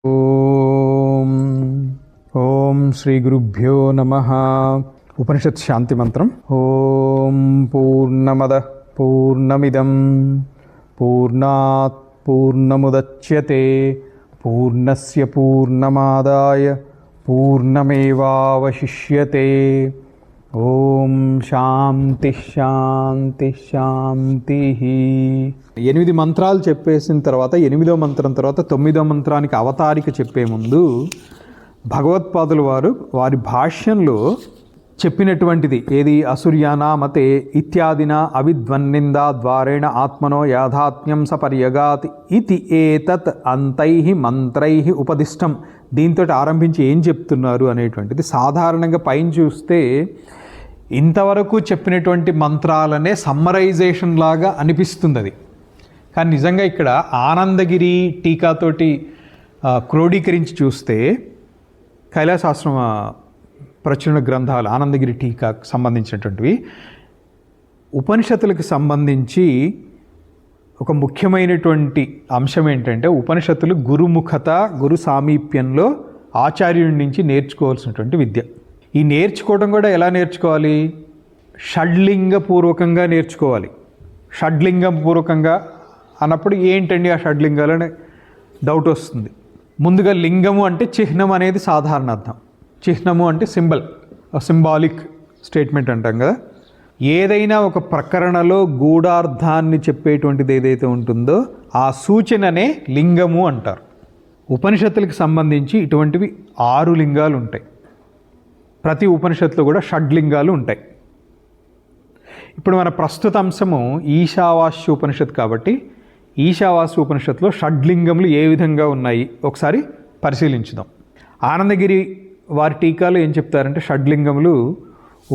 ఓం ఓం శ్రీ గురుభ్యో నమః. ఉపనిషత్ శాంతి మంత్రం. ఓం పూర్ణమద పూర్ణమిదం పూర్ణాత్ పూర్ణముదచ్యతే పూర్ణస్య పూర్ణమాదాయ పూర్ణమేవావశిష్యతే. ఓం శాంతి శాంతి శాంతి. 8 మంత్రాలు చెప్పేసిన తర్వాత 8వ మంత్రం తర్వాత 9వ మంత్రానికి అవతారిక చెప్పే ముందు భగవత్పాదులు వారి భాష్యంలో చెప్పినటువంటిది ఏది? అసూర్యానామతే ఇత్యాదిన అవిద్వన్నిందా ద్వారేణ ఆత్మనో యాథాత్మ్యం సపర్యగాత్ ఇతి ఏతత్ అంతైః మంత్రైః ఉపదిష్టం. దీంతో ఆరంభించి ఏం చెప్తున్నారు అనేటువంటిది సాధారణంగా పైన చూస్తే ఇంతవరకు చెప్పినటువంటి మంత్రాలనే సమ్మరైజేషన్ లాగా అనిపిస్తుంది అది. కానీ నిజంగా ఇక్కడ ఆనందగిరి టీకాతోటి క్రోడీకరించి చూస్తే కైలాసాశ్రమ ప్రచురణ గ్రంథాలు ఆనందగిరి టీకాకు సంబంధించినటువంటివి ఉపనిషత్తులకు సంబంధించి ఒక ముఖ్యమైనటువంటి అంశం ఏంటంటే ఉపనిషత్తులు గురుముఖత గురు సామీప్యంలో ఆచార్యుడి నుంచి నేర్చుకోవాల్సినటువంటి విద్య. ఈ నేర్చుకోవడం కూడా ఎలా నేర్చుకోవాలి? షడ్లింగపూర్వకంగా నేర్చుకోవాలి. షడ్లింగపూర్వకంగా అన్నప్పుడు ఏంటండి ఆ షడ్లింగాలని డౌట్ వస్తుంది. ముందుగా లింగము అంటే చిహ్నం అనేది సాధారణ అర్థం. చిహ్నము అంటే సింబాలిక్ స్టేట్మెంట్ అంటాం కదా. ఏదైనా ఒక ప్రకరణలో గూఢార్థాన్ని చెప్పేటువంటిది ఏదైతే ఉంటుందో ఆ సూచననే లింగము అంటారు. ఉపనిషత్తులకు సంబంధించి ఇటువంటివి 6 లింగాలు ఉంటాయి. ప్రతి ఉపనిషత్తులో కూడా షడ్లింగాలు ఉంటాయి. ఇప్పుడు మన ప్రస్తుత అంశము ఈశావాస్య ఉపనిషత్తు కాబట్టి ఈశావాస్య ఉపనిషత్తులో షడ్లింగములు ఏ విధంగా ఉన్నాయి ఒకసారి పరిశీలించుదాం. ఆనందగిరి వారి టీకాలు ఏం చెప్తారంటే షడ్లింగములు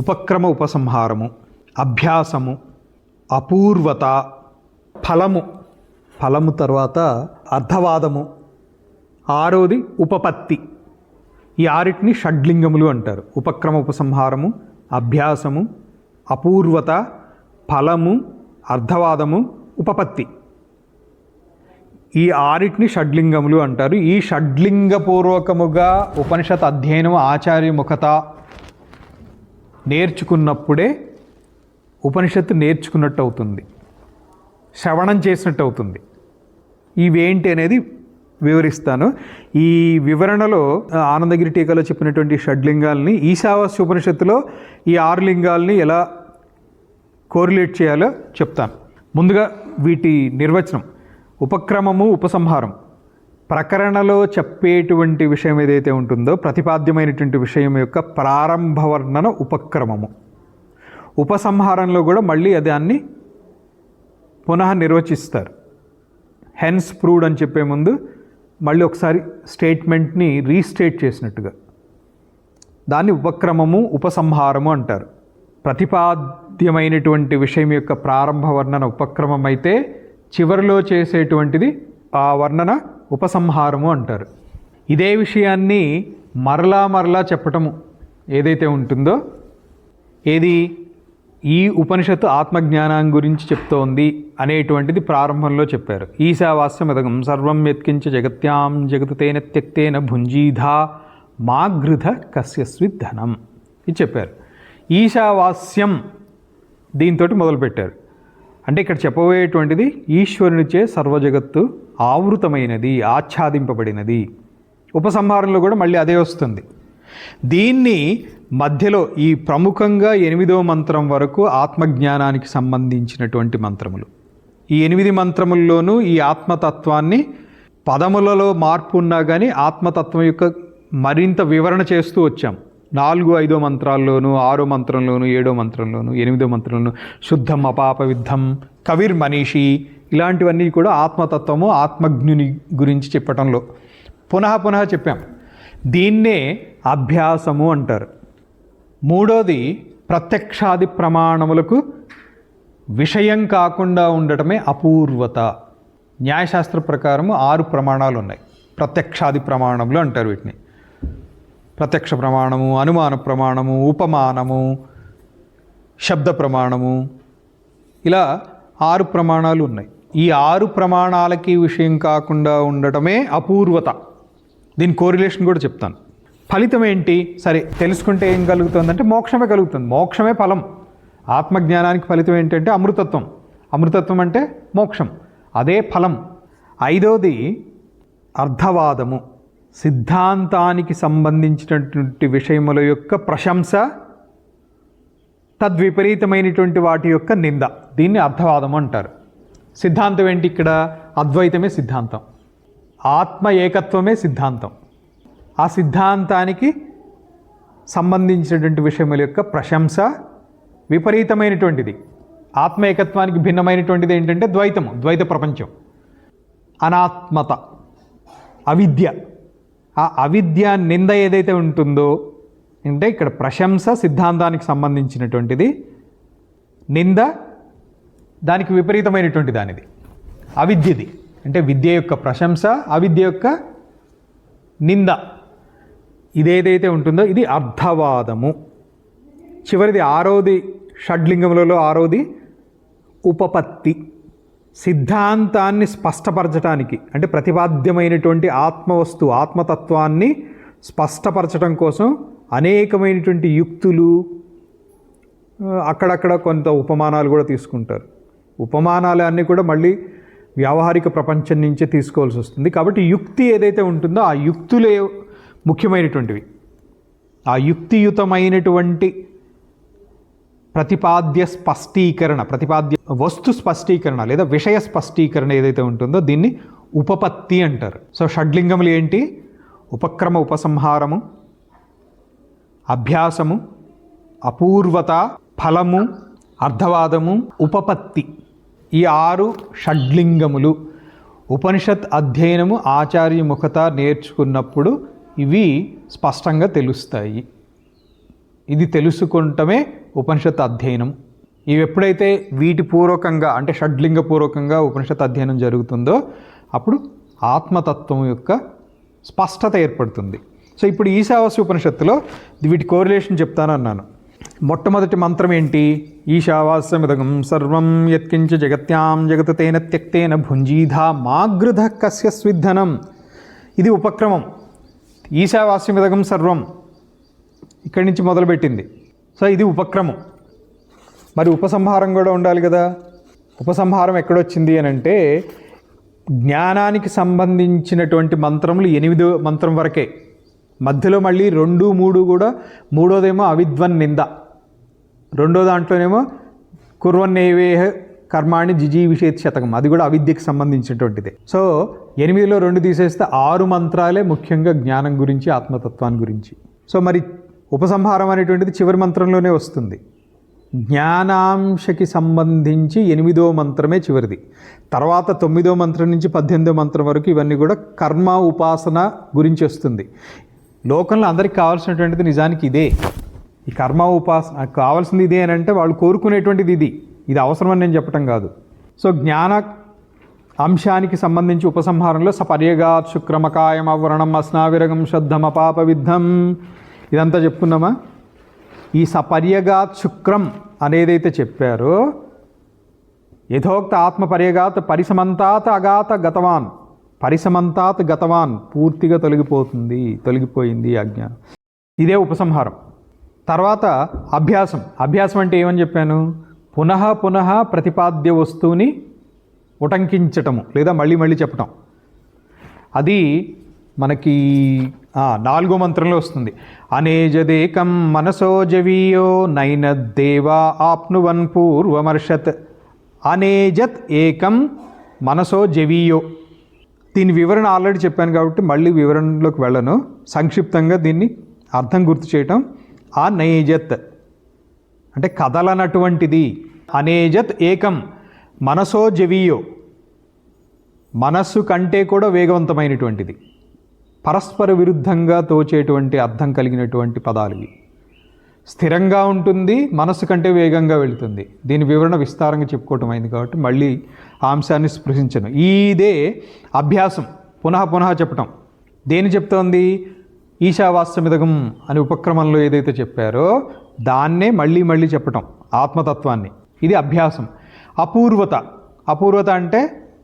ఉపక్రమ ఉపసంహారము, అభ్యాసము, అపూర్వత, ఫలము తర్వాత అర్థవాదము, 6వది ఉపపత్తి. ఈ 6టిని షడ్లింగములు అంటారు. ఉపక్రమ ఉపసంహారము, అభ్యాసము, అపూర్వత, ఫలము, అర్థవాదము, ఉపపత్తి. ఈ 6టిని షడ్లింగములు అంటారు. ఈ షడ్లింగపూర్వకముగా ఉపనిషత్ అధ్యయనం ఆచార్యముఖత నేర్చుకున్నప్పుడే ఉపనిషత్తు నేర్చుకున్నట్టు అవుతుంది, శ్రవణం చేసినట్టు అవుతుంది. ఇవేంటి అనేది వివరిస్తాను. ఈ వివరణలో ఆనందగిరి టీకాలో చెప్పినటువంటి షడ్లింగాల్ని ఈశావాస్య ఉపనిషత్తులో ఈ 6 లింగాల్ని ఎలా కోరిలేట్ చేయాలో చెప్తాను. ముందుగా వీటి నిర్వచనం. ఉపక్రమము ఉపసంహారం. ప్రకరణలో చెప్పేటువంటి విషయం ఏదైతే ఉంటుందో ప్రతిపాద్యమైనటువంటి విషయం యొక్క ప్రారంభ వర్ణన ఉపక్రమము. ఉపసంహారంలో కూడా మళ్ళీ దాన్ని పునః నిర్వచిస్తారు. హెన్స్ ప్రూవ్డ్ అని చెప్పే ముందు మళ్ళీ ఒకసారి స్టేట్మెంట్ని రీస్టేట్ చేసినట్టుగా దాన్ని ఉపక్రమము ఉపసంహారము అంటారు. ప్రతిపాద్యమైనటువంటి విషయం యొక్క ప్రారంభ వర్ణన ఉపక్రమం అయితే చివరిలో చేసేటువంటిది ఆ వర్ణన ఉపసంహారము అంటారు. ఇదే విషయాన్ని మరలా చెప్పటము ఏదైతే ఉంటుందో ఏది ఈ ఉపనిషత్తు ఆత్మజ్ఞానం గురించి చెప్తోంది అనేటువంటిది ప్రారంభంలో చెప్పారు. ఈశావాస్యమిదగం సర్వం యత్కించ జగత్యాం జగతేన త్యక్తేన భుంజీధా మాగృధ కస్యస్విత్ ధనం ఇది చెప్పారు. ఈశావాస్యం దీంతో మొదలుపెట్టారు. అంటే ఇక్కడ చెప్పబోయేటువంటిది ఈశ్వరునిచే సర్వజగత్తు ఆవృతమైనది, ఆచ్ఛాదింపబడినది. ఉపసంహారంలో కూడా మళ్ళీ అదే వస్తుంది. దీన్ని మధ్యలో ఈ ప్రముఖంగా 8వ మంత్రం వరకు ఆత్మజ్ఞానానికి సంబంధించినటువంటి మంత్రములు. ఈ 8 మంత్రముల్లోనూ ఈ ఆత్మతత్వాన్ని పదములలో మార్పు ఉన్నా కానీ ఆత్మతత్వం యొక్క మరింత వివరణ చేస్తూ వచ్చాం. 4, 5 మంత్రాల్లోనూ, 6 మంత్రంలోనూ, 7 మంత్రంలోనూ, 8 మంత్రంలోనూ శుద్ధం అపాప విద్ధం కవిర్ మనీషి ఇలాంటివన్నీ కూడా ఆత్మతత్వము ఆత్మజ్ఞుని గురించి చెప్పటంలో పునః చెప్పాం. దీన్నే అభ్యాసము అంటారు. 3వది ప్రత్యక్షాది ప్రమాణములకు విషయం కాకుండా ఉండటమే అపూర్వత. న్యాయశాస్త్ర ప్రకారము 6 ప్రమాణాలు ఉన్నాయి. ప్రత్యక్షాది ప్రమాణములు అంటారు వీటిని. ప్రత్యక్ష ప్రమాణము, అనుమాన ప్రమాణము, ఉపమానము, శబ్ద ప్రమాణము, ఇలా 6 ప్రమాణాలు ఉన్నాయి. ఈ 6 ప్రమాణాలకి విషయం కాకుండా ఉండటమే అపూర్వత. దీని కోరిలేషన్ కూడా చెప్తాను. ఫలితం ఏంటి? సరే, తెలుసుకుంటే ఏం కలుగుతుందంటే మోక్షమే కలుగుతుంది. మోక్షమే ఫలం. ఆత్మజ్ఞానానికి ఫలితం ఏంటంటే అమృతత్వం. అమృతత్వం అంటే మోక్షం, అదే ఫలం. 5వది అర్థవాదము. సిద్ధాంతానికి సంబంధించినటువంటి విషయముల యొక్క ప్రశంస, తద్విపరీతమైనటువంటి వాటి యొక్క నింద. దీన్ని అర్థవాదము అంటారు. సిద్ధాంతం ఏంటి? ఇక్కడ అద్వైతమే సిద్ధాంతం, ఆత్మ ఏకత్వమే సిద్ధాంతం. ఆ సిద్ధాంతానికి సంబంధించినటువంటి విషయముల యొక్క ప్రశంస విపరీతమైనటువంటిది. ఆత్మ ఏకత్వానికి భిన్నమైనటువంటిది ఏంటంటే ద్వైతము, ద్వైత ప్రపంచం. అనాత్మత, అవిద్య. ఆ అవిద్య నింద ఏదైతే ఉంటుందో అంటే ఇక్కడ ప్రశంస సిద్ధాంతానికి సంబంధించినటువంటిది, నింద దానికి విపరీతమైనటువంటి దానిది, అవిద్యది. అంటే విద్య యొక్క ప్రశంస, అవిద్య యొక్క నింద, ఇదేదైతే ఉంటుందో ఇది అర్థవాదము. చివరిది 6వది, షడ్లింగములలో 6వది ఉపపత్తి. సిద్ధాంతాన్ని స్పష్టపరచడానికి అంటే ప్రతిపాద్యమైనటువంటి ఆత్మవస్తు, ఆత్మతత్వాన్ని స్పష్టపరచడం కోసం అనేకమైనటువంటి యుక్తులు, అక్కడక్కడ కొంత ఉపమానాలు కూడా తీసుకుంటారు. ఉపమానాలు అన్నీ కూడా మళ్ళీ వ్యావహారిక ప్రపంచం నుంచే తీసుకోవాల్సి వస్తుంది. కాబట్టి యుక్తి ఏదైతే ఉంటుందో ఆ యుక్తులే ముఖ్యమైనటువంటివి. ఆ యుక్తియుతమైనటువంటి ప్రతిపాద్య స్పష్టీకరణ, ప్రతిపాద్య వస్తు స్పష్టీకరణ లేదా విషయ స్పష్టీకరణ ఏదైతే ఉంటుందో దీన్ని ఉపపత్తి అంటారు. సో షడ్లింగములు ఏంటి? ఉపక్రమ ఉపసంహారము, అభ్యాసము, అపూర్వత, ఫలము, అర్థవాదము, ఉపపత్తి. ఈ 6 షడ్లింగములు ఉపనిషత్ అధ్యయనము ఆచార్యముఖత నేర్చుకున్నప్పుడు ఇవి స్పష్టంగా తెలుస్తాయి. ఇది తెలుసుకుంటమే ఉపనిషత్ అధ్యయనం. ఇవి ఎప్పుడైతే వీటి పూర్వకంగా అంటే షడ్లింగ పూర్వకంగా ఉపనిషత్ అధ్యయనం జరుగుతుందో అప్పుడు ఆత్మతత్వం యొక్క స్పష్టత ఏర్పడుతుంది. సో ఇప్పుడు ఈశావాస్య ఉపనిషత్తులో వీటి కోరిలేషన్ చెప్తానన్నాను. మొట్టమొదటి మంత్రం ఏంటి? ఈశావాస్యమిదగం సర్వం యత్కించ జగత్యాం జగత్ తేన త్యక్తేన భుంజీధా మాగృధ కస్య స్విద్ధనం. ఇది ఉపక్రమం. ఈశావాస్యమిదగం సర్వం ఇక్కడి నుంచి మొదలుపెట్టింది. సో ఇది ఉపక్రమం. మరి ఉపసంహారం కూడా ఉండాలి కదా. ఉపసంహారం ఎక్కడొచ్చింది అని అంటే జ్ఞానానికి సంబంధించినటువంటి మంత్రములు 8వ మంత్రం వరకే. మధ్యలో మళ్ళీ 2, 3 కూడా, 3వదేమో అవిద్వన్ నింద, 2వ దాంట్లోనేమో కుర్వన్నేవేహ కర్మాణి జిజీవిషేత్ శతకం, అది కూడా అవిద్యకి సంబంధించినటువంటిదే. సో 8లో 2 తీసేస్తే 6 మంత్రాలే ముఖ్యంగా జ్ఞానం గురించి, ఆత్మతత్వాన్ని గురించి. సో మరి ఉపసంహారం అనేటువంటిది చివరి మంత్రంలోనే వస్తుంది. జ్ఞానాంశకి సంబంధించి 8వ మంత్రమే చివరిది. తర్వాత 9వ మంత్రం నుంచి 18వ మంత్రం వరకు ఇవన్నీ కూడా కర్మ ఉపాసన గురించి వస్తుంది. లోకంలో అందరికి కావాల్సినటువంటిది నిజానికి ఇదే. ఈ కర్మ ఉపాసన కావాల్సింది ఇదే అని అంటే వాళ్ళు కోరుకునేటువంటిది ఇది. ఇది అవసరమని నేను చెప్పటం కాదు. సో జ్ఞాన అంశానికి సంబంధించి ఉపసంహారంలో సపర్యగాత్ శుక్రమకాయం అవ్రణం అస్నావిరగం శుద్ధం అపాప విద్ధం ఇదంతా చెప్పుకున్నామా. ఈ సపర్యగాత్ శుక్రం అనేదైతే చెప్పారో యథోక్త ఆత్మపర్యగాత్ పరిసమంతాత్ అగాత గతవాన్, పరిసమంతాత్ గతవాన్ పూర్తిగా తొలగిపోతుంది, తొలగిపోయింది అజ్ఞానం. ఇదే ఉపసంహారం. తర్వాత అభ్యాసం. అభ్యాసం అంటే ఏమని చెప్పాను? పునః పునః ప్రతిపాద్య వస్తువుని ఉటంకించటము లేదా మళ్ళీ మళ్ళీ చెప్పటం. అది మనకి 4వ మంత్రంలో వస్తుంది. అనేజదేకం మనసో జవీయో నైనద్దేవా ఆప్నువన్ పూర్వమర్షత్. అనేజత్ ఏకం మనసో జవీయో. దీని వివరణ ఆల్రెడీ చెప్పాను కాబట్టి మళ్ళీ వివరణలోకి వెళ్ళను. సంక్షిప్తంగా దీన్ని అర్థం గుర్తు చేయటం. అనేజత్ అంటే కదలనటువంటిది. అనేజత్ ఏకం మనసో జవీయో, మనస్సు కంటే కూడా వేగవంతమైనటువంటిది. పరస్పర విరుద్ధంగా తోచేటువంటి అర్థం కలిగినటువంటి పదాలు ఇవి. స్థిరంగా ఉంటుంది, మనస్సు కంటే వేగంగా వెళుతుంది. దీని వివరణ విస్తారంగా చెప్పుకోవటం అయింది కాబట్టి మళ్ళీ ఆ అంశాన్ని స్పృశించను. ఇదే అభ్యాసం, పునః పునః చెప్పటం. దేని చెప్తోంది? ఈశావాస్యమిదగం అనే ఉపక్రమంలో ఏదైతే చెప్పారో దాన్నే మళ్ళీ మళ్ళీ చెప్పటం, ఆత్మతత్వాన్ని. ఇది అభ్యాసం. అపూర్వత. అపూర్వత అంటే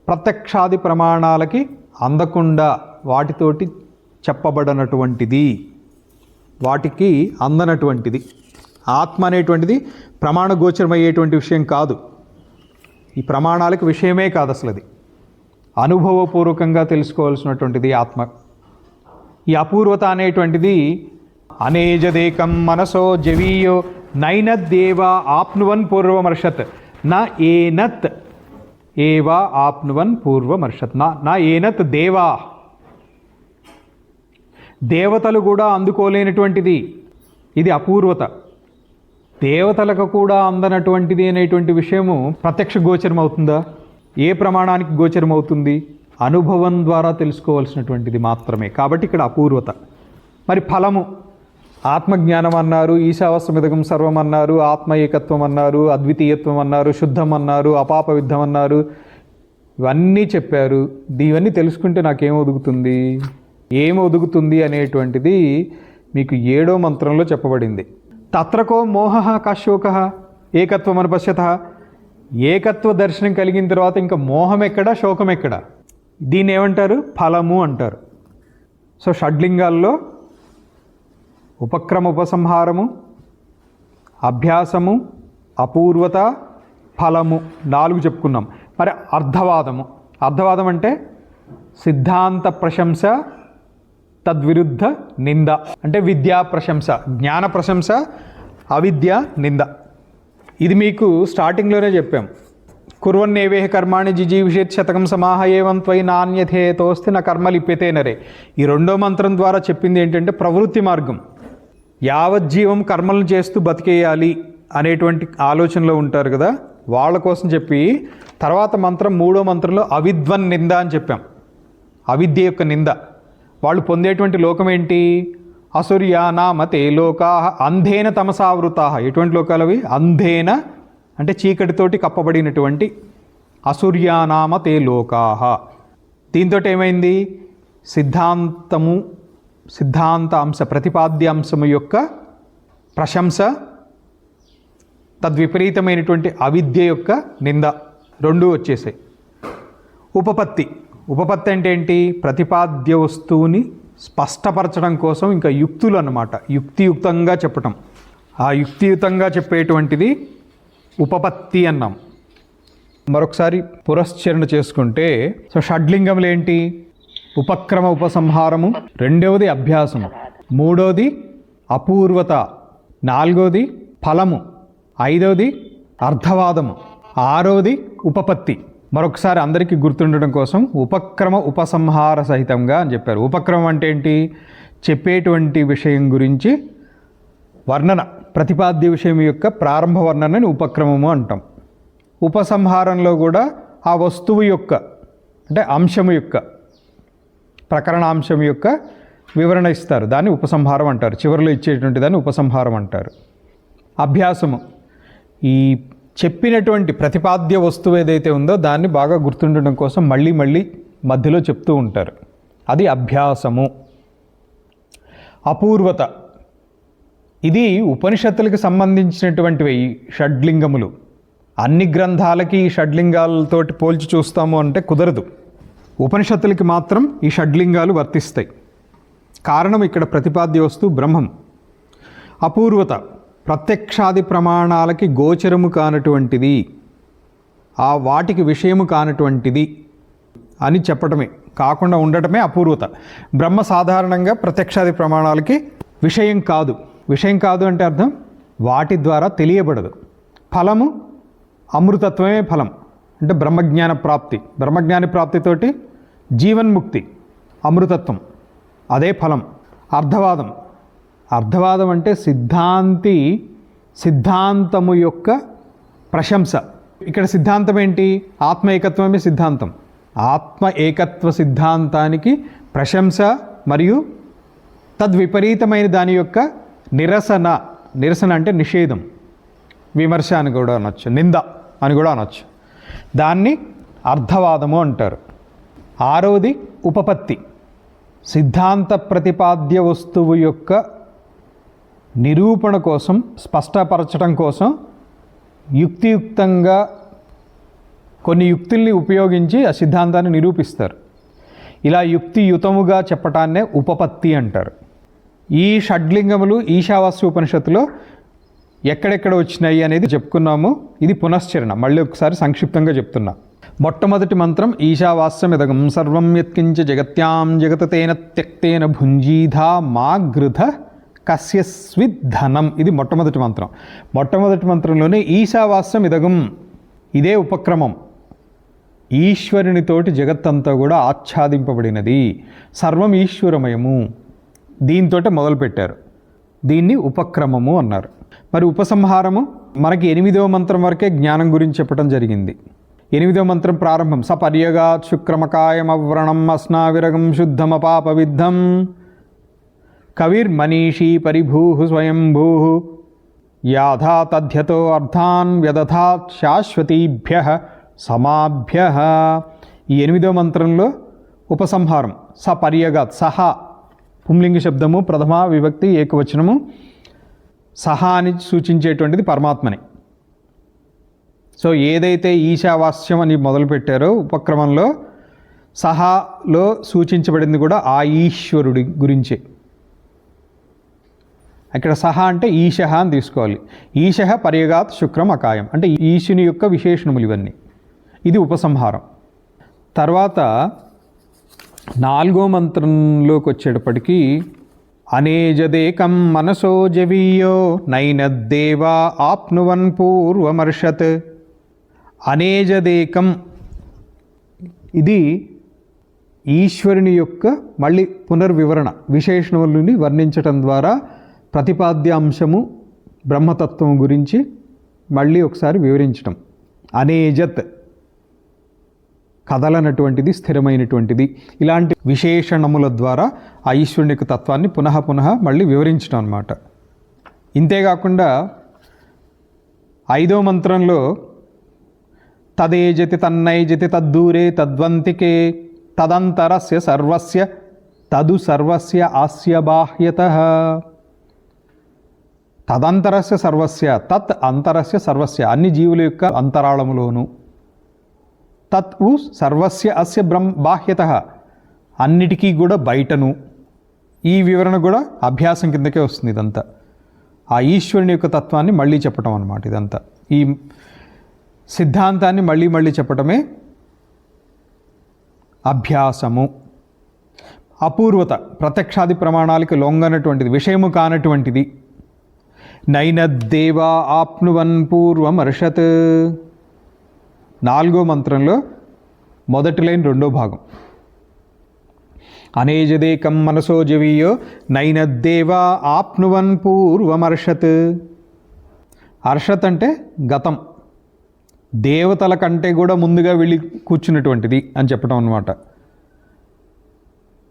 ప్రత్యక్షాది ప్రమాణాలకి అందకుండా వాటితోటి చెప్పబడనటువంటిది, వాటికి అందనటువంటిది. ఆత్మ అనేటువంటిది ప్రమాణ గోచరమయ్యేటువంటి విషయం కాదు. ఈ ప్రమాణాలకు విషయమే కాదు అసలు. అది అనుభవపూర్వకంగా తెలుసుకోవాల్సినటువంటిది ఆత్మ. ఈ అపూర్వత అనేటువంటిది అనేజదేకం మనసో జవీయో నైనద్దేవా ఆప్నువన్ పూర్వమర్షత్ నా ఏనత్ ఏవా ఆప్నువన్ పూర్వమర్షత్ నా ఏనత్ దేవా. దేవతలు కూడా అందుకోలేనటువంటిది. ఇది అపూర్వత. దేవతలకు కూడా అందనటువంటిది అనేటువంటి విషయము ప్రత్యక్ష గోచరం అవుతుందా? ఏ ప్రమాణానికి గోచరం అవుతుంది? అనుభవం ద్వారా తెలుసుకోవాల్సినటువంటిది మాత్రమే. కాబట్టి ఇక్కడ అపూర్వత. మరి ఫలము, ఆత్మజ్ఞానం అన్నారు, ఈశావాస్యమిదగం సర్వం అన్నారు, ఆత్మ ఏకత్వం అన్నారు, అద్వితీయత్వం అన్నారు, శుద్ధం అన్నారు, అపాప విద్ధం అన్నారు, ఇవన్నీ చెప్పారు. ఇవన్నీ తెలుసుకుంటే నాకేం ఒదుగుతుంది, ఏం ఒదుగుతుంది అనేటువంటిది మీకు 7వ మంత్రంలో చెప్పబడింది. తత్రకో మోహ కాశోక ఏకత్వం అనుపశ్యత. ఏకత్వ దర్శనం కలిగిన తర్వాత ఇంకా మోహం ఎక్కడ, శోకం ఎక్కడ? దీన్ని ఏమంటారు? ఫలము అంటారు. సో షడ్లింగాల్లో ఉపక్రమ ఉపసంహారము, అభ్యాసము, అపూర్వత, ఫలము 4 చెప్పుకున్నాం. మరి అర్ధవాదము. అర్ధవాదం అంటే సిద్ధాంత ప్రశంస, తద్విరుద్ధ నింద. అంటే విద్యా ప్రశంస, జ్ఞాన ప్రశంస, అవిద్య నింద. ఇది మీకు స్టార్టింగ్లోనే చెప్పాం. కుర్వన్నేవేహ కర్మాణి జిజీవిషేత్ శతకం సమాహ ఏవం త్వయి నాణ్యథేతోస్తి నా కర్మ లిప్యతే నరే. ఈ 2వ మంత్రం ద్వారా చెప్పింది ఏంటంటే ప్రవృత్తి మార్గం. యావజ్జీవం కర్మలను చేస్తూ బతికేయాలి అనేటువంటి ఆలోచనలో ఉంటారు కదా, వాళ్ళ కోసం చెప్పి తర్వాత మంత్రం 3వ మంత్రంలో అవిద్వన్ నింద అని చెప్పాం. అవిద్య యొక్క నింద. వాళ్ళు పొందేటువంటి లోకం ఏంటి? అసుర్యానామతే లోకా అంధేన తమసావృతా. ఎటువంటి లోకాలు అవి? అంధేన అంటే చీకటితోటి కప్పబడినటువంటి అసుర్యానామతే లోకా. దీంతో ఏమైంది? సిద్ధాంత అంశ, ప్రతిపాద్యాంశము యొక్క ప్రశంస, తద్విపరీతమైనటువంటి అవిద్య యొక్క నింద 2 వచ్చేసాయి. ఉపపత్తి అంటే ఏంటి? ప్రతిపాద్య వస్తువుని స్పష్టపరచడం కోసం ఇంకా యుక్తులు అన్నమాట. యుక్తియుక్తంగా చెప్పటం. ఆ యుక్తియుతంగా చెప్పేటువంటిది ఉపపత్తి అన్నాం. మరొకసారి పురశ్చరణ చేసుకుంటే, సో షడ్లింగములు ఏంటి? ఉపక్రమ ఉపసంహారము, 2వది అభ్యాసము, 3వది అపూర్వత, 4వది ఫలము, 5వది అర్ధవాదము, 6వది ఉపపత్తి. మరొకసారి అందరికీ గుర్తుండడం కోసం ఉపక్రమ ఉపసంహార సహితంగా అని చెప్పారు. ఉపక్రమం అంటే ఏంటి? చెప్పేటువంటి విషయం గురించి వర్ణన, ప్రతిపాద్య విషయం యొక్క ప్రారంభ వర్ణనని ఉపక్రమము అంటాం. ఉపసంహారంలో కూడా ఆ వస్తువు యొక్క అంటే అంశము యొక్క ప్రకరణాంశం యొక్క వివరణ ఇస్తారు. దాన్ని ఉపసంహారం అంటారు. చివరిలో ఇచ్చేటువంటి దాన్ని ఉపసంహారం అంటారు. అభ్యాసము ఈ చెప్పినటువంటి ప్రతిపాద్య వస్తువు ఏదైతే ఉందో దాన్ని బాగా గుర్తుండడం కోసం మళ్ళీ మళ్ళీ మధ్యలో చెప్తూ ఉంటారు. అది అభ్యాసము. అపూర్వత ఇది ఉపనిషత్తులకు సంబంధించినటువంటివి. ఈ షడ్లింగములు అన్ని గ్రంథాలకి ఈ షడ్లింగాలతోటి పోల్చి చూస్తాము అంటే కుదరదు. ఉపనిషత్తులకి మాత్రం ఈ షడ్లింగాలు వర్తిస్తాయి. కారణం ఇక్కడ ప్రతిపాద్య వస్తువు బ్రహ్మం. అపూర్వత ప్రత్యక్షాది ప్రమాణాలకి గోచరము కానటువంటిది, ఆ వాటికి విషయము కానటువంటిది అని చెప్పటమే కాకుండా ఉండటమే అపూర్వత. బ్రహ్మ సాధారణంగా ప్రత్యక్షాది ప్రమాణాలకి విషయం కాదు. విషయం కాదు అంటే అర్థం వాటి ద్వారా తెలియబడదు. ఫలము అమృతత్వమే ఫలం, అంటే బ్రహ్మజ్ఞాన ప్రాప్తి. బ్రహ్మజ్ఞాన ప్రాప్తితోటి జీవన్ముక్తి, అమృతత్వం, అదే ఫలం. అర్ధవాదం అంటే సిద్ధాంతము యొక్క ప్రశంస. ఇక్కడ సిద్ధాంతం ఏంటి? ఆత్మ ఏకత్వమే సిద్ధాంతం. ఆత్మ ఏకత్వ సిద్ధాంతానికి ప్రశంస మరియు తద్విపరీతమైన దాని యొక్క నిరసన అంటే నిషేధం, విమర్శ అని కూడా అనొచ్చు, నింద అని కూడా అనొచ్చు. దాన్ని అర్ధవాదము అంటారు. 6వది ఉపపత్తి. సిద్ధాంత ప్రతిపాద్య వస్తువు యొక్క నిరూపణ కోసం, స్పష్టపరచడం కోసం యుక్తియుక్తంగా కొన్ని యుక్తుల్ని ఉపయోగించి ఆ సిద్ధాంతాన్ని నిరూపిస్తారు. ఇలా యుక్తియుతముగా చెప్పటాన్నే ఉపపత్తి అంటారు. ఈ షడ్లింగములు ఈశావాస్య ఉపనిషత్తులో ఎక్కడెక్కడ వచ్చినాయి అనేది చెప్పుకున్నాము. ఇది పునశ్చరణ, మళ్ళీ ఒకసారి సంక్షిప్తంగా చెప్తున్నా. మొట్టమొదటి మంత్రం ఈశావాస్యమిదగం సర్వం యత్కించ జగత్యాం జగతతేన త్యక్తేన భుంజీధా మా గృధ కస్యస్విద్ధనం. ఇది మొట్టమొదటి మంత్రం. మొట్టమొదటి మంత్రంలోనే ఈశావాస్యమిదగం, ఇదే ఉపక్రమం. ఈశ్వరునితోటి జగత్తంతా కూడా ఆచ్ఛాదింపబడినది, సర్వం ఈశ్వరమయము, దీంతో మొదలుపెట్టారు. దీన్ని ఉపక్రమము అన్నారు. మరి ఉపసంహారము మనకి 8వ మంత్రం వరకే జ్ఞానం గురించి చెప్పడం జరిగింది. 8వ మంత్రం ప్రారంభం సపర్యగాత్ శుక్రమకాయమవ్రణం అస్నావిరగం శుద్ధమపాపవిద్ధం కవిర్మనీషీ పరిభూ స్వయంభూ యాధా తథ్యతో అర్థాన్ వ్యదధాత్ శాశ్వతీభ్య సమాభ్య. ఈ 8వ మంత్రంలో ఉపసంహారం సపర్యగాత్, సహా పుంలింగ శబ్దము, ప్రథమ విభక్తి ఏకవచనము. సహా అని సూచించేటువంటిది పరమాత్మని. సో ఏదైతే ఈశావాస్యం అని మొదలుపెట్టారో ఉపక్రమంలో, సహాలో సూచించబడింది కూడా ఆ ఈశ్వరుడి గురించే. ఇక్కడ సహా అంటే ఈశః అని తీసుకోవాలి. ఈశః పర్యగాత్ శుక్రం అకాయం అంటే ఈశుని యొక్క విశేషణములు ఇవన్నీ. ఇది ఉపసంహారం. తర్వాత 4వ మంత్రంలోకి వచ్చేటప్పటికీ అనేజదేకం మనసో జవీయో నైనద్దేవా ఆప్నువన్ పూర్వమర్షత్. అనేజదేకం ఇది ఈశ్వరుని యొక్క మళ్ళీ పునర్వివరణ, విశేషణములని వర్ణించటం ద్వారా ప్రతిపాద్య అంశము బ్రహ్మతత్వం గురించి మళ్ళీ ఒకసారి వివరించటం. అనేజత్ కదలనటువంటిది, స్థిరమైనటువంటిది, ఇలాంటి విశేషణముల ద్వారా ఆ ఈశ్వరుని యొక్క తత్వాన్ని పునః మళ్ళీ వివరించడం అన్నమాట. ఇంతేకాకుండా 5వ మంత్రంలో తదేజతి తన్నైజతి తద్దూరే తద్వంతికే తదంతరస్య సర్వస్య తదు సర్వస్య ఆస్య బాహ్యతః. తదంతరస్య సర్వస్య, తత్ అంతరస్య సర్వస్య, అన్ని జీవుల యొక్క అంతరాళములోను, తత్ ఉ సర్వస్య అస్య బాహ్యతః, అన్నిటికీ కూడా బయటను. ఈ వివరణ కూడా అభ్యాసం కిందకే వస్తుంది. ఇదంతా ఆ ఈశ్వరుని యొక్క తత్వాన్ని మళ్ళీ చెప్పటం అన్నమాట. ఇదంతా ఈ సిద్ధాంతాన్ని మళ్ళీ చెప్పటమే అభ్యాసము. అపూర్వత, ప్రత్యక్షాది ప్రమాణాలకు లొంగనటువంటిది, విషయము కానటువంటిది. నైనద్దేవా ఆప్నువన్ పూర్వమర్షత్. 4వ మంత్రంలో మొదటి లైన్ 2వ భాగం. అనేజదేకం మనసో జవీయో నైనద్దేవా ఆప్నువన్ పూర్వమర్షత్. అర్షత్ అంటే గతం, దేవతల కంటే కూడా ముందుగా వెళ్ళి కూర్చున్నటువంటిది అని చెప్పడం అన్నమాట.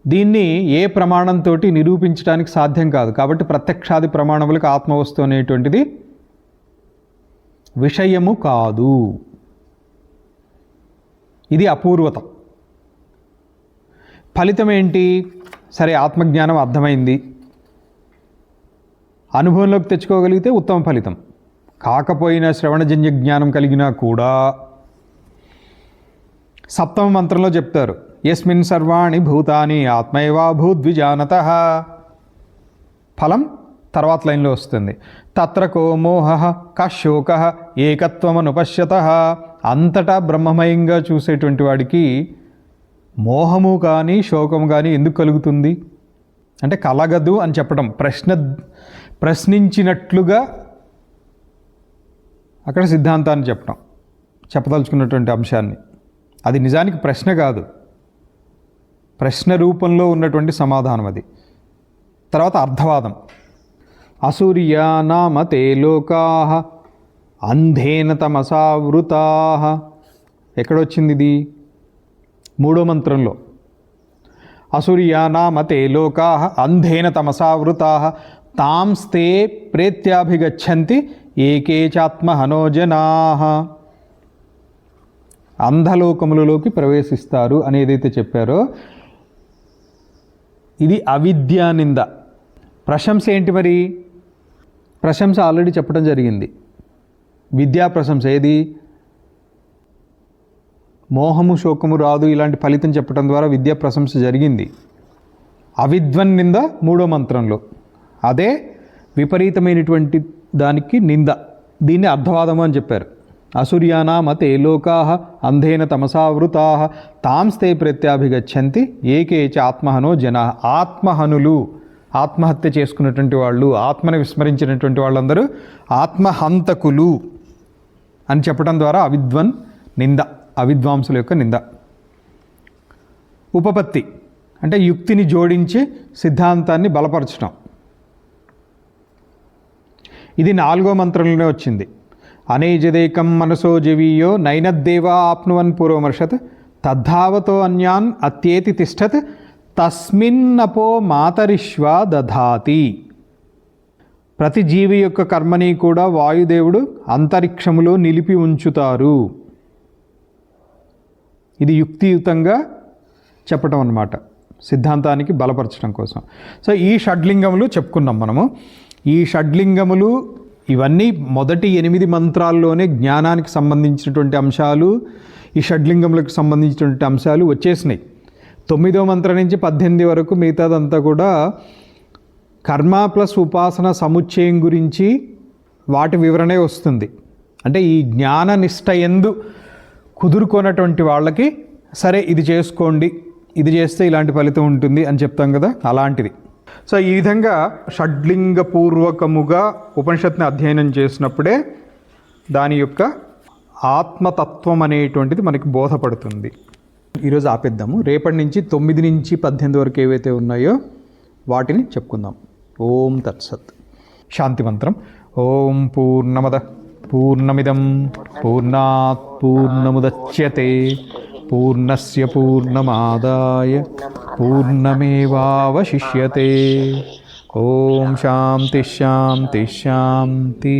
దీన్ని ఏ ప్రమాణంతో నిరూపించడానికి సాధ్యం కాదు. కాబట్టి ప్రత్యక్షాది ప్రమాణములకు ఆత్మవస్తు అనేటువంటిది విషయము కాదు. ఇది అపూర్వత. ఫలితం ఏంటి? సరే, ఆత్మజ్ఞానం అర్థమైంది, అనుభవంలోకి తెచ్చుకోగలిగితే ఉత్తమ ఫలితం. కాకపోయినా శ్రవణజన్య జ్ఞానం కలిగినా కూడా 7వ మంత్రంలో చెప్తారు యస్మిన్ సర్వాణి భూతాని ఆత్మైవా భూద్విజానతః. ఫలం తర్వాత లైన్లో వస్తుంది. తత్ర కో మోహః కశోకః ఏకత్వమనుపశ్యతః. అంతటా బ్రహ్మమయంగా చూసేటువంటి వాడికి మోహము కానీ శోకము కానీ ఎందుకు కలుగుతుంది అంటే కలగదు అని చెప్పడం, ప్రశ్నించినట్లుగా అక్కడ సిద్ధాంతాన్ని చెప్పదలుచుకున్నటువంటి అంశాన్ని. అది నిజానికి ప్రశ్న కాదు, ప్రశ్న రూపంలో ఉన్నటువంటి సమాధానం అది. తర్వాత అర్థవాదం. అసూర్యా నామ తే లోకాః అంధేన తమసావృతాః. ఎక్కడొచ్చింది ఇది? 3వ మంత్రంలో. అసూర్యా నామ తే లోకాః అంధేన తమసావృతాః తాంస్తే ప్రేత్యాభిగచ్చంతి ఏకే చాత్మహనో జనాః. అంధలోకములలోకి ప్రవేశిస్తారు అని ఏదైతే చెప్పారో ఇది అవిద్యానింద. ప్రశంస ఏంటి మరి? ప్రశంస ఆల్రెడీ చెప్పడం జరిగింది. విద్యా ప్రశంస ఏది? మోహము శోకము రాదు ఇలాంటి ఫలితం చెప్పడం ద్వారా విద్యా ప్రశంస జరిగింది. అవిద్వన్ నింద 3వ మంత్రంలో, అదే విపరీతమైనటువంటి దానికి నింద. దీన్ని అర్ధవాదము అని చెప్పారు. అసూర్యానామతే లోకాః అంధేన తమసావృతాః తాంస్తే ప్రత్యాభిగచ్చంతి ఏకేచ ఆత్మహనో జనాః. ఆత్మహనులు, ఆత్మహత్య చేసుకున్నటువంటి వాళ్ళు, ఆత్మని విస్మరించినటువంటి వాళ్ళందరూ ఆత్మహంతకులు అని చెప్పడం ద్వారా అవిద్వన్ నింద, అవిద్వాంసుల యొక్క నింద. ఉపపత్తి అంటే యుక్తిని జోడించి సిద్ధాంతాన్ని బలపరచడం. ఇది 4వ మంత్రంలోనే వచ్చింది. అనేజదేకం మనసో జవీయో నైనద్దేవా ఆప్నువన్ పూర్వమర్షత్ తద్ధావతో అన్యాన్ అత్యేతి తిష్టత్ తస్మిన్నపో మాతరిష్వా దధాతి. ప్రతి జీవి యొక్క కర్మని కూడా వాయుదేవుడు అంతరిక్షములో నిలిపి ఉంచుతారు. ఇది యుక్తియుతంగా చెప్పటం అన్నమాట, సిద్ధాంతానికి బలపరచడం కోసం. సో ఈ షడ్లింగములు చెప్పుకున్నాం మనము. ఈ షడ్లింగములు ఇవన్నీ మొదటి 8 మంత్రాల్లోనే జ్ఞానానికి సంబంధించినటువంటి అంశాలు, ఈ షడ్లింగములకు సంబంధించినటువంటి అంశాలు వచ్చేసినాయి. 9వ మంత్రం నుంచి 18 వరకు మిగతాదంతా కూడా కర్మ ప్లస్ ఉపాసన సముచ్చయం గురించి వాటి వివరణే వస్తుంది. అంటే ఈ జ్ఞాన నిష్ట యందు కుదురుకున్నటువంటి వాళ్ళకి సరే ఇది చేసుకోండి, ఇది చేస్తే ఇలాంటి ఫలితం ఉంటుంది అని చెప్తాం కదా, అలాంటిది. సో ఈ విధంగా షడ్లింగపూర్వకముగా ఉపనిషత్తుని అధ్యయనం చేసినప్పుడే దాని యొక్క ఆత్మతత్వం అనేటువంటిది మనకి బోధపడుతుంది. ఈరోజు ఆపేద్దాము. రేపటి నుంచి 9 నుంచి 18 వరకు ఏవైతే ఉన్నాయో వాటిని చెప్పుకుందాం. ఓం తత్సత్. శాంతి మంత్రం. ఓం పూర్ణమద పూర్ణమిదం పూర్ణాత్ పూర్ణముదచ్యతే పూర్ణస్య పూర్ణమాదాయ పూర్ణమేవావశిష్యతే. ఓం శాంతి శాంతి శాంతి.